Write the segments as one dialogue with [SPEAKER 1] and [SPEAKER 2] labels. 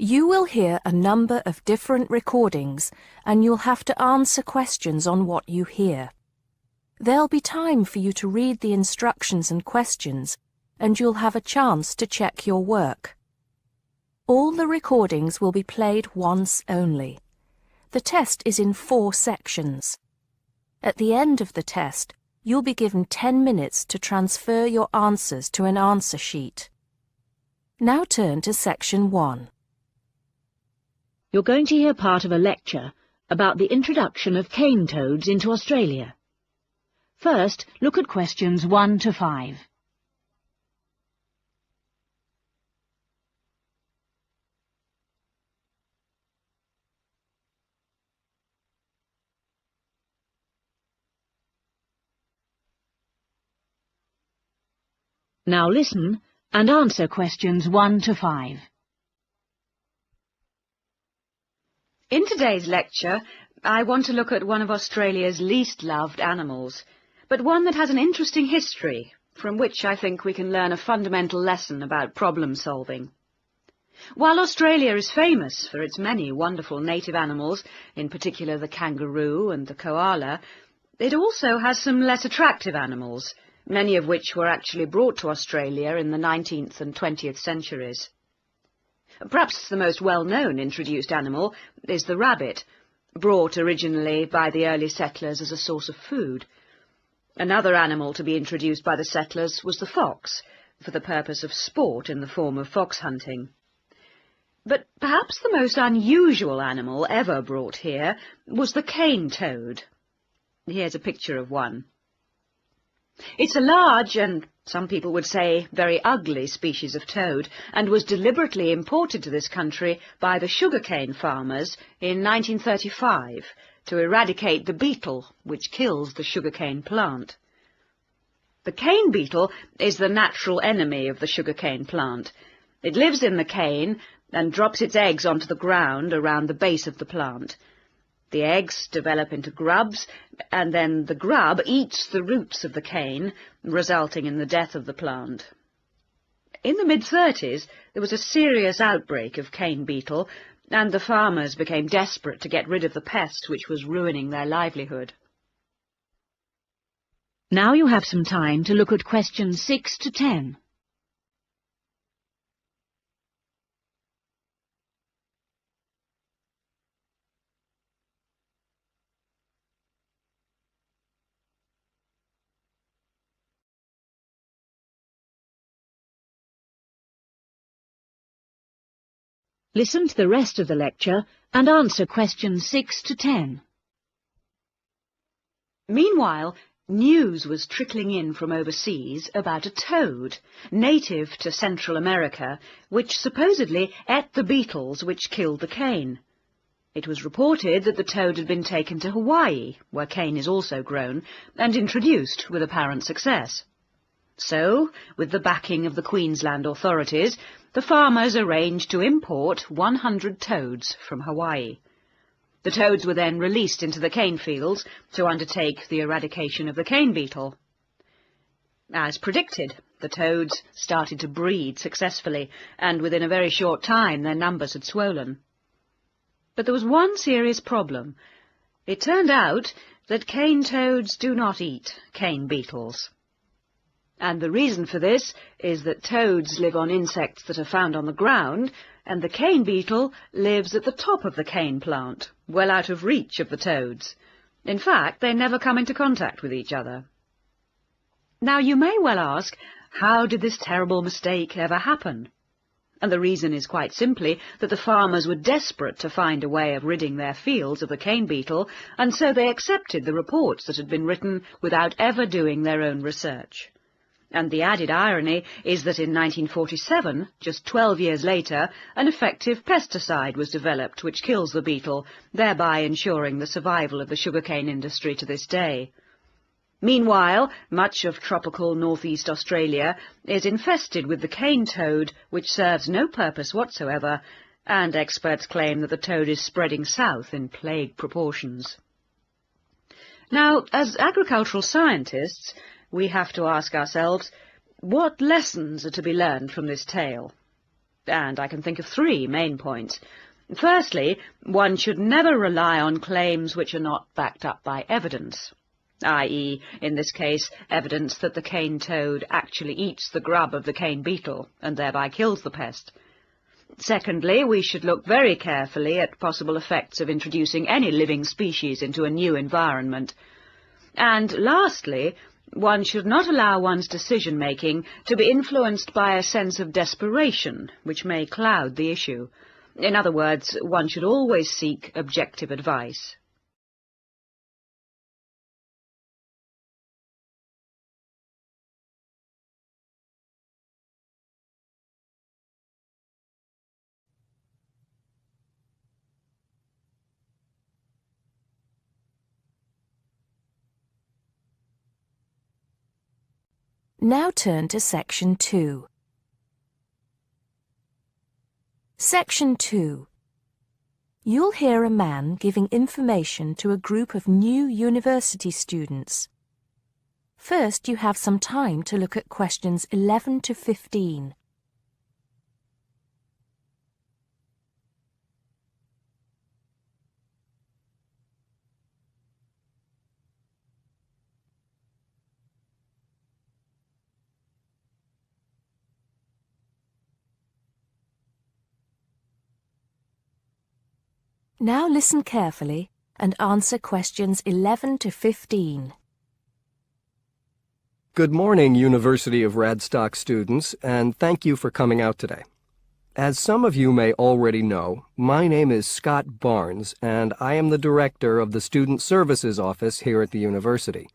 [SPEAKER 1] You will hear a number of different recordings and you'll have to answer questions on what you hear. There'll be time for you to read the instructions and questions, and you'll have a chance to check your work. All the recordings will be played once only. The test is in 4 sections. At the end of the test, you'll be given 10 minutes to transfer your answers to an answer sheet. Now turn to section 1.
[SPEAKER 2] You're going to hear part of a lecture about the introduction of cane toads into Australia. First, look at questions 1 to 5. Now listen and answer questions 1 to 5.
[SPEAKER 3] In today's lecture, I want to look at one of Australia's least loved animals, but one that has an interesting history, from which I think we can learn a fundamental lesson about problem solving. While Australia is famous for its many wonderful native animals, in particular the kangaroo and the koala, it also has some less attractive animals, many of which were actually brought to Australia in the 19th and 20th centuries. Perhaps the most well-known introduced animal is the rabbit, brought originally by the early settlers as a source of food. Another animal to be introduced by the settlers was the fox, for the purpose of sport in the form of fox hunting. But perhaps the most unusual animal ever brought here was the cane toad. Here's a picture of one. It's a large and, some people would say, very ugly species of toad, and was deliberately imported to this country by the sugarcane farmers in 1935 to eradicate the beetle which kills the sugarcane plant. The cane beetle is the natural enemy of the sugarcane plant. It lives in the cane and drops its eggs onto the ground around the base of the plant. The eggs develop into grubs, and then the grub eats the roots of the cane, resulting in the death of the plant. In the mid-30s, there was a serious outbreak of cane beetle, and the farmers became desperate to get rid of the pest which was ruining their livelihood.
[SPEAKER 2] Now you have some time to look at questions 6 to 10. Listen to the rest of the lecture and answer questions 6 to 10.
[SPEAKER 3] Meanwhile, news was trickling in from overseas about a toad, native to Central America, which supposedly ate the beetles which killed the cane. It was reported that the toad had been taken to Hawaii, where cane is also grown, and introduced with apparent success. So, with the backing of the Queensland authorities, the farmers arranged to import 100 toads from Hawaii. The toads were then released into the cane fields to undertake the eradication of the cane beetle. As predicted, the toads started to breed successfully, and within a very short time their numbers had swollen. But there was one serious problem. It turned out that cane toads do not eat cane beetles. And the reason for this is that toads live on insects that are found on the ground, and the cane beetle lives at the top of the cane plant, well out of reach of the toads. In fact, they never come into contact with each other. Now you may well ask, how did this terrible mistake ever happen? And the reason is quite simply that the farmers were desperate to find a way of ridding their fields of the cane beetle, and so they accepted the reports that had been written without ever doing their own research. And the added irony is that in 1947, just 12 years later, an effective pesticide was developed which kills the beetle, thereby ensuring the survival of the sugarcane industry to this day. Meanwhile, much of tropical northeast Australia is infested with the cane toad, which serves no purpose whatsoever, and experts claim that the toad is spreading south in plague proportions. Now, as agricultural scientists, we have to ask ourselves, what lessons are to be learned from this tale? And I can think of 3 main points. Firstly, one should never rely on claims which are not backed up by evidence, i.e., in this case, evidence that the cane toad actually eats the grub of the cane beetle and thereby kills the pest. Secondly, we should look very carefully at possible effects of introducing any living species into a new environment. And lastly, one should not allow one's decision-making to be influenced by a sense of desperation, which may cloud the issue. In other words, one should always seek objective advice.
[SPEAKER 1] Now turn to Section 2. Section 2. You'll hear a man giving information to a group of new university students. First, you have some time to look at questions 11 to 15. Now listen carefully and answer questions 11 to 15.
[SPEAKER 4] Good morning, University of Radstock students, and thank you for coming out today. As some of you may already know, my name is Scott Barnes, and I am the director of the Student Services Office here at the university.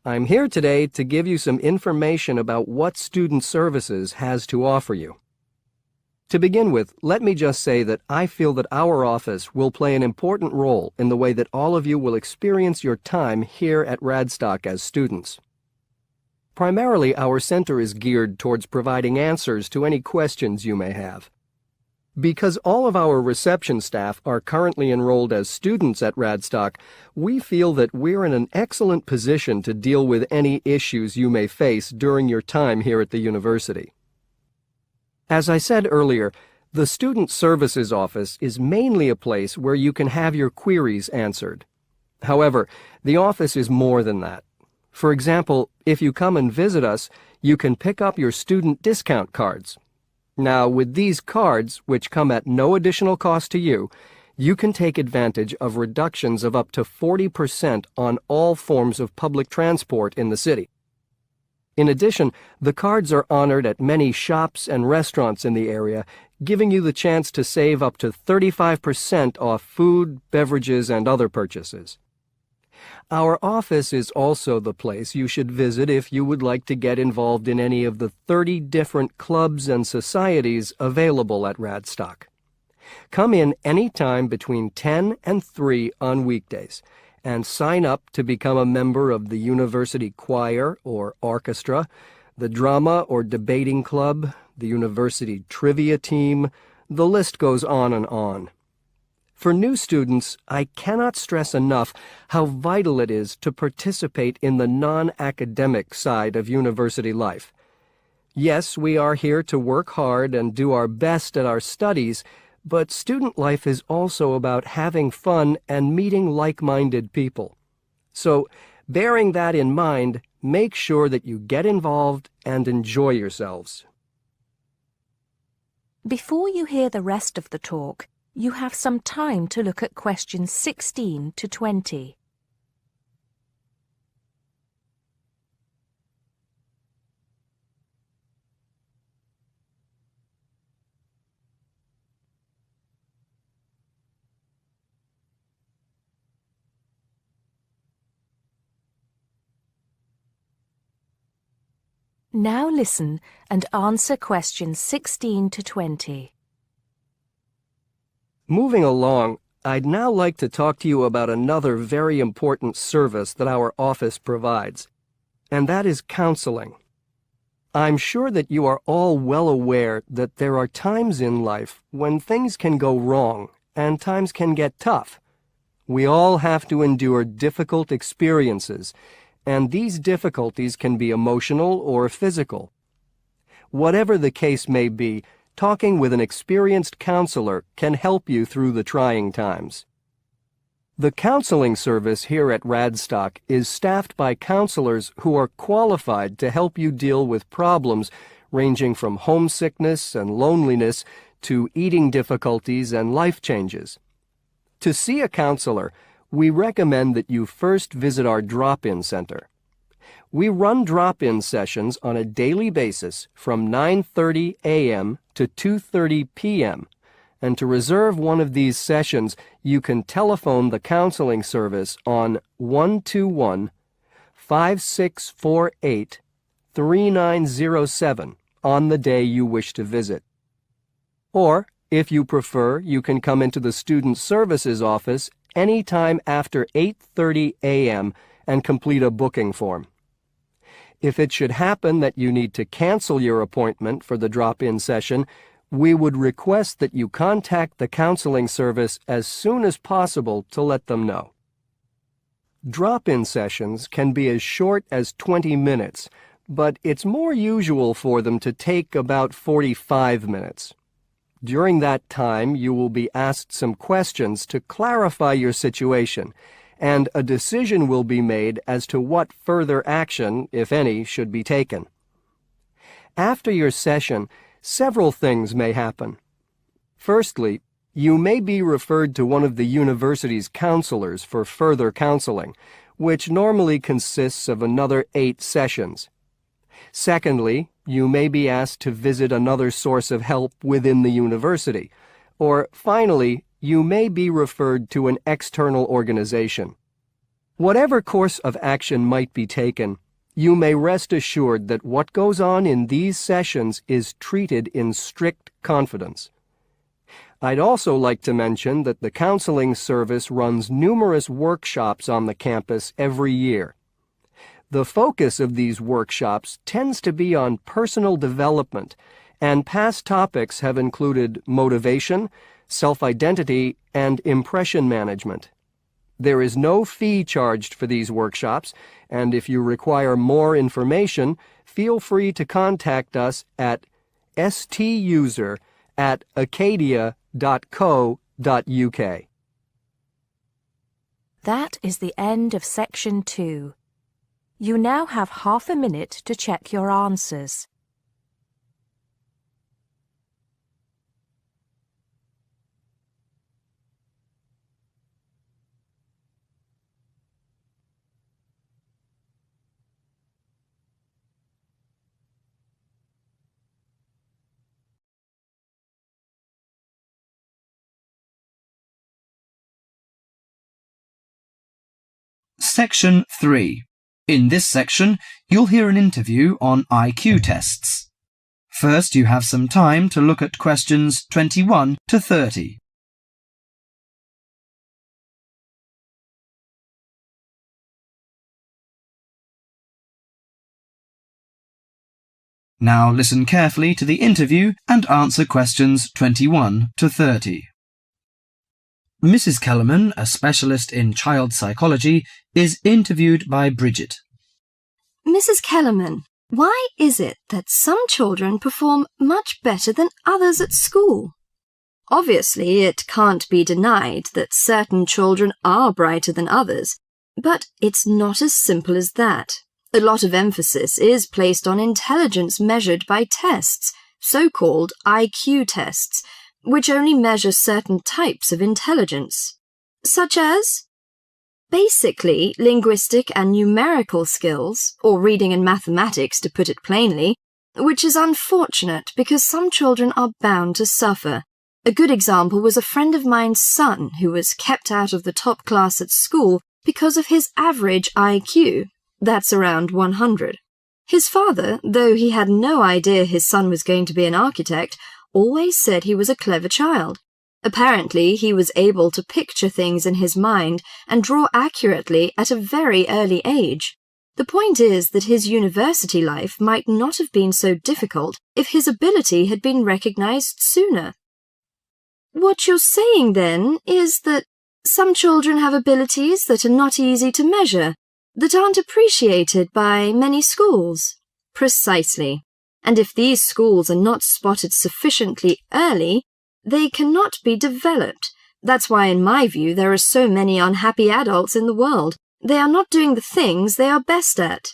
[SPEAKER 4] I'm here today to give you some information about what Student Services has to offer you. To begin with, let me just say that I feel that our office will play an important role in the way that all of you will experience your time here at Radstock as students. Primarily, our center is geared towards providing answers to any questions you may have. Because all of our reception staff are currently enrolled as students at Radstock, we feel that we're in an excellent position to deal with any issues you may face during your time here at the university. As I said earlier, the Student Services Office is mainly a place where you can have your queries answered. However, the office is more than that. For example, if you come and visit us, you can pick up your student discount cards. Now, with these cards, which come at no additional cost to you, you can take advantage of reductions of up to 40% on all forms of public transport in the city. In addition, the cards are honored at many shops and restaurants in the area, giving you the chance to save up to 35% off food, beverages, and other purchases. Our office is also the place you should visit if you would like to get involved in any of the 30 different clubs and societies available at Radstock. Come in any time between 10 and 3 on weekdays, and sign up to become a member of the university choir or orchestra, the drama or debating club, the university trivia team. The list goes on and on. For new students, I cannot stress enough how vital it is to participate in the non-academic side of university life. Yes, we are here to work hard and do our best at our studies, but student life is also about having fun and meeting like-minded people. So, bearing that in mind, make sure that you get involved and enjoy yourselves.
[SPEAKER 1] Before you hear the rest of the talk, you have some time to look at questions 16 to 20. Now listen and answer questions 16 to 20.
[SPEAKER 4] Moving along, I'd now like to talk to you about another very important service that our office provides, and that is counseling. I'm sure that you are all well aware that there are times in life when things can go wrong and times can get tough. We all have to endure difficult experiences, and these difficulties can be emotional or physical. Whatever the case may be, talking with an experienced counselor can help you through the trying times. The counseling service here at Radstock is staffed by counselors who are qualified to help you deal with problems ranging from homesickness and loneliness to eating difficulties and life changes. To see a counselor, we recommend that you first visit our drop-in center. We run drop-in sessions on a daily basis from 9:30 a.m. to 2:30 p.m., and to reserve one of these sessions, you can telephone the counseling service on 121-5648-3907 on the day you wish to visit. Or, if you prefer, you can come into the Student Services office anytime after 8:30 a.m. and complete a booking form. If it should happen that you need to cancel your appointment for the drop-in session, we would request that you contact the counseling service as soon as possible to let them know. Drop-in sessions can be as short as 20 minutes, but it's more usual for them to take about 45 minutes. During that time, you will be asked some questions to clarify your situation, and a decision will be made as to what further action, if any, should be taken. After your session, several things may happen. Firstly, you may be referred to one of the university's counselors for further counseling, which normally consists of another 8 sessions. Secondly, you may be asked to visit another source of help within the university. Or finally, you may be referred to an external organization. Whatever course of action might be taken, you may rest assured that what goes on in these sessions is treated in strict confidence. I'd also like to mention that the counseling service runs numerous workshops on the campus every year. The focus of these workshops tends to be on personal development, and past topics have included motivation, self-identity, and impression management. There is no fee charged for these workshops, and if you require more information, feel free to contact us at stuser@acadia.co.uk.
[SPEAKER 1] That is the end of Section 2. You now have half a minute to check your answers.
[SPEAKER 5] Section 3. In this section, you'll hear an interview on IQ tests. First, you have some time to look at questions 21 to 30. Now listen carefully to the interview and answer questions 21 to 30. Mrs. Kellerman, a specialist in child psychology, is interviewed by Bridget.
[SPEAKER 6] Mrs. Kellerman, why is it that some children perform much better than others at school? Obviously, it can't be denied that certain children are brighter than others, but it's not as simple as that. A lot of emphasis is placed on intelligence measured by tests, so-called IQ tests, which only measure certain types of intelligence, such as basically linguistic and numerical skills, or reading and mathematics to put it plainly, which is unfortunate because some children are bound to suffer. A good example was a friend of mine's son who was kept out of the top class at school because of his average IQ. That's around 100. His father, though he had no idea his son was going to be an architect, always said he was a clever child. Apparently, he was able to picture things in his mind and draw accurately at a very early age. The point is that his university life might not have been so difficult if his ability had been recognized sooner. What you're saying, then, is that some children have abilities that are not easy to measure, that aren't appreciated by many schools. Precisely. and if these schools are not spotted sufficiently early, they cannot be developed. That's why, in my view, there are so many unhappy adults in the world. They are not doing the things they are best at.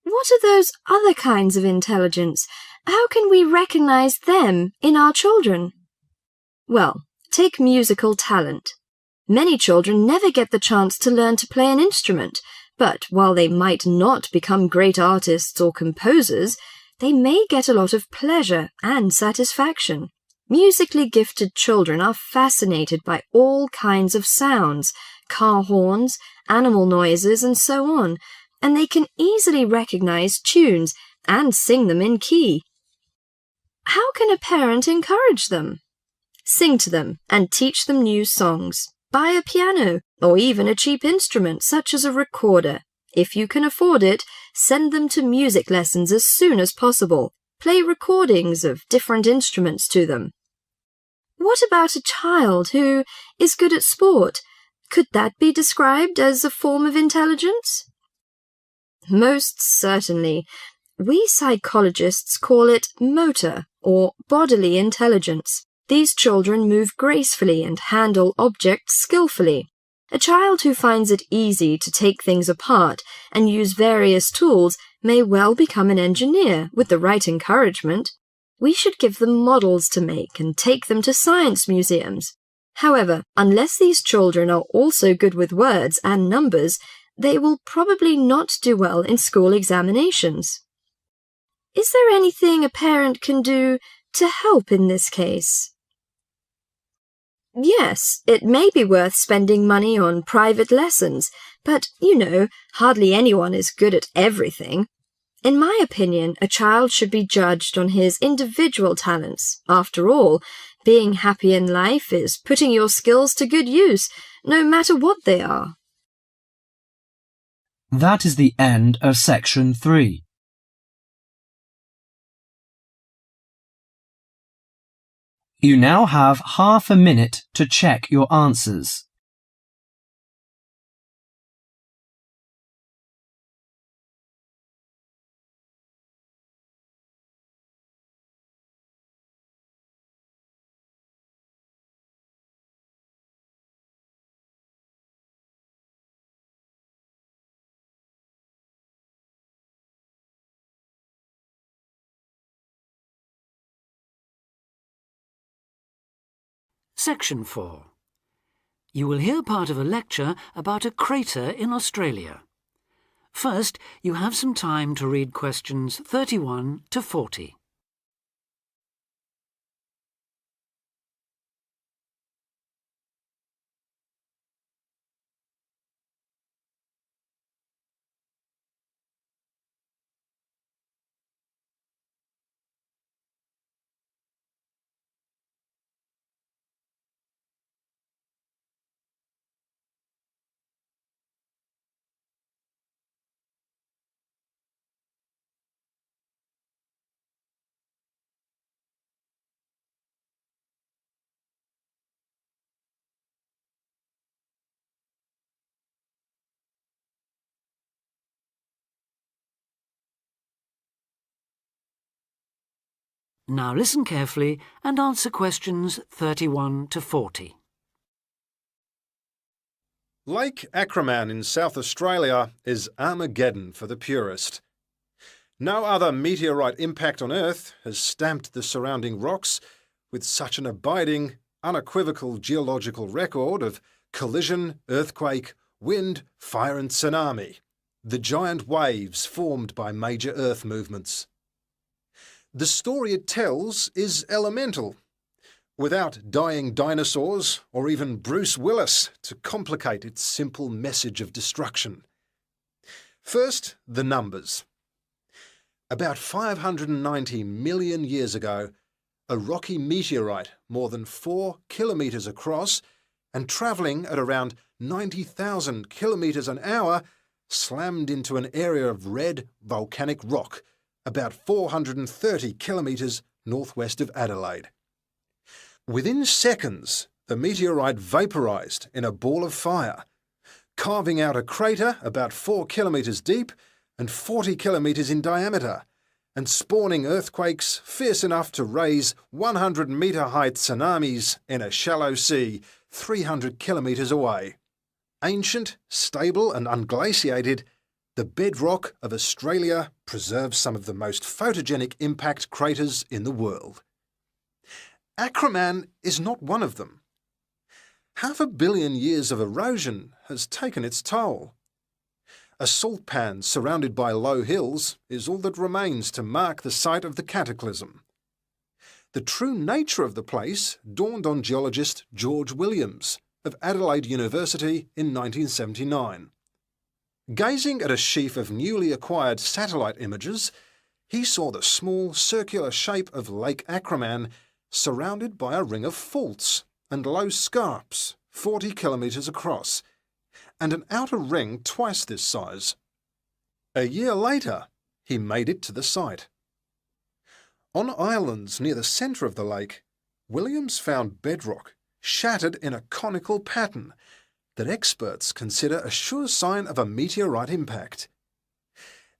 [SPEAKER 6] What are those other kinds of intelligence? How can we recognize them in our children? Well, take musical talent. Many children never get the chance to learn to play an instrument, but while they might not become great artists or composers, they may get a lot of pleasure and satisfaction. Musically gifted children are fascinated by all kinds of sounds, car horns, animal noises, and so on, and they can easily recognize tunes and sing them in key. How can a parent encourage them? Sing to them and teach them new songs. Buy a piano or even a cheap instrument such as a recorder. If you can afford it, send them to music lessons as soon as possible. Play recordings of different instruments to them. What about a child who is good at sport? Could that be described as a form of intelligence? Most certainly. We psychologists call it motor or bodily intelligence. These children move gracefully and handle objects skillfully. A child who finds it easy to take things apart and use various tools may well become an engineer with the right encouragement. We should give them models to make and take them to science museums. However, unless these children are also good with words and numbers, they will probably not do well in school examinations. Is there anything a parent can do to help in this case? Yes, it may be worth spending money on private lessons, but, hardly anyone is good at everything. In my opinion, a child should be judged on his individual talents. After all, being happy in life is putting your skills to good use, no matter what they are.
[SPEAKER 5] That is the end of section 3. You now have half a minute to check your answers.
[SPEAKER 7] Section 4. You will hear part of a lecture about a crater in Australia. First, you have some time to read questions 31 to 40. Now listen carefully and answer questions 31 to 40.
[SPEAKER 8] Lake Acraman in South Australia is Armageddon for the purist. No other meteorite impact on Earth has stamped the surrounding rocks with such an abiding, unequivocal geological record of collision, earthquake, wind, fire and tsunami, the giant waves formed by major Earth movements. The story it tells is elemental, without dying dinosaurs or even Bruce Willis to complicate its simple message of destruction. First, the numbers. About 590 million years ago, a rocky meteorite more than 4 kilometres across and travelling at around 90,000 kilometres an hour slammed into an area of red volcanic rock about 430 kilometres northwest of Adelaide. Within seconds, the meteorite vaporised in a ball of fire, carving out a crater about 4 kilometres deep and 40 kilometres in diameter, and spawning earthquakes fierce enough to raise 100-metre-height tsunamis in a shallow sea 300 kilometres away. Ancient, stable and unglaciated, the bedrock of Australia preserves some of the most photogenic impact craters in the world. Acraman is not one of them. 500 million years of erosion has taken its toll. A salt pan surrounded by low hills is all that remains to mark the site of the cataclysm. The true nature of the place dawned on geologist George Williams of Adelaide University in 1979. Gazing at a sheaf of newly acquired satellite images, he saw the small circular shape of Lake Acraman surrounded by a ring of faults and low scarps 40 kilometres across, and an outer ring twice this size. A year later, he made it to the site. On islands near the centre of the lake, Williams found bedrock shattered in a conical pattern that experts consider a sure sign of a meteorite impact.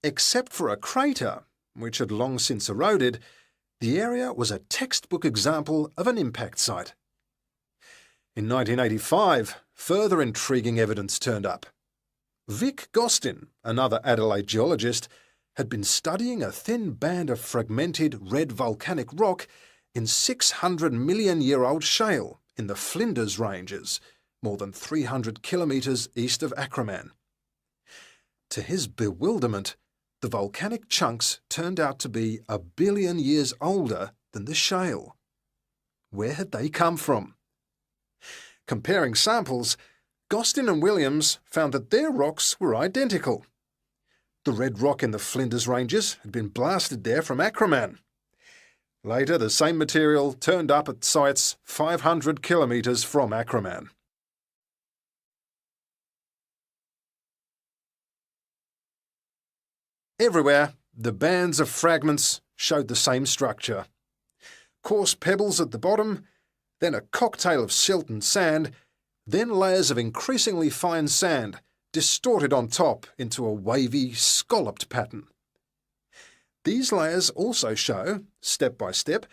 [SPEAKER 8] Except for a crater, which had long since eroded, the area was a textbook example of an impact site. In 1985, further intriguing evidence turned up. Vic Gostin, another Adelaide geologist, had been studying a thin band of fragmented red volcanic rock in 600-million-year-old shale in the Flinders Ranges, more than 300 kilometres east of Acraman. To his bewilderment, the volcanic chunks turned out to be 1 billion years older than the shale. Where had they come from? Comparing samples, Gostin and Williams found that their rocks were identical. The red rock in the Flinders Ranges had been blasted there from Acraman. Later, the same material turned up at sites 500 kilometres from Acraman. Everywhere, the bands of fragments showed the same structure. Coarse pebbles at the bottom, then a cocktail of silt and sand, then layers of increasingly fine sand, distorted on top into a wavy, scalloped pattern. These layers also show, step by step,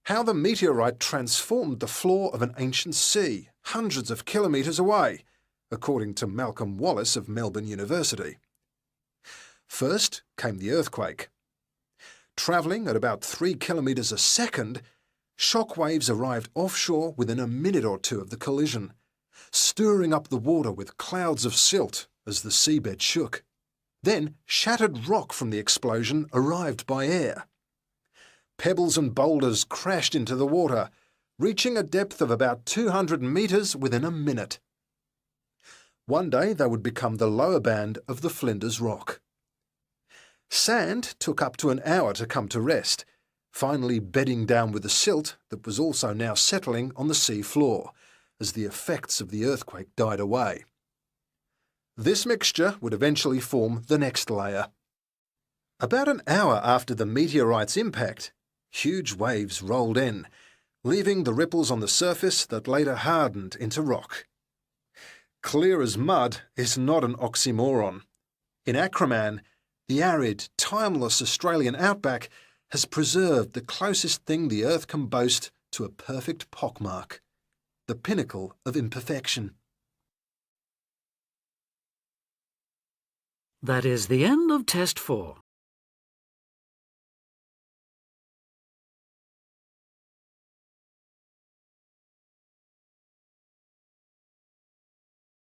[SPEAKER 8] how the meteorite transformed the floor of an ancient sea hundreds of kilometres away, according to Malcolm Wallace of Melbourne University. First came the earthquake. Travelling at about 3 kilometres a second, shock waves arrived offshore within a minute or two of the collision, stirring up the water with clouds of silt as the seabed shook. Then shattered rock from the explosion arrived by air. Pebbles and boulders crashed into the water, reaching a depth of about 200 metres within a minute. One day they would become the lower band of the Flinders Rock. Sand took up to an hour to come to rest, finally bedding down with the silt that was also now settling on the sea floor as the effects of the earthquake died away. This mixture would eventually form the next layer. About an hour after the meteorite's impact, huge waves rolled in, leaving the ripples on the surface that later hardened into rock. Clear as mud is not an oxymoron. In Acraman, the arid, timeless Australian outback has preserved the closest thing the Earth can boast to a perfect pockmark, the pinnacle of imperfection.
[SPEAKER 7] That is the end of Test 4.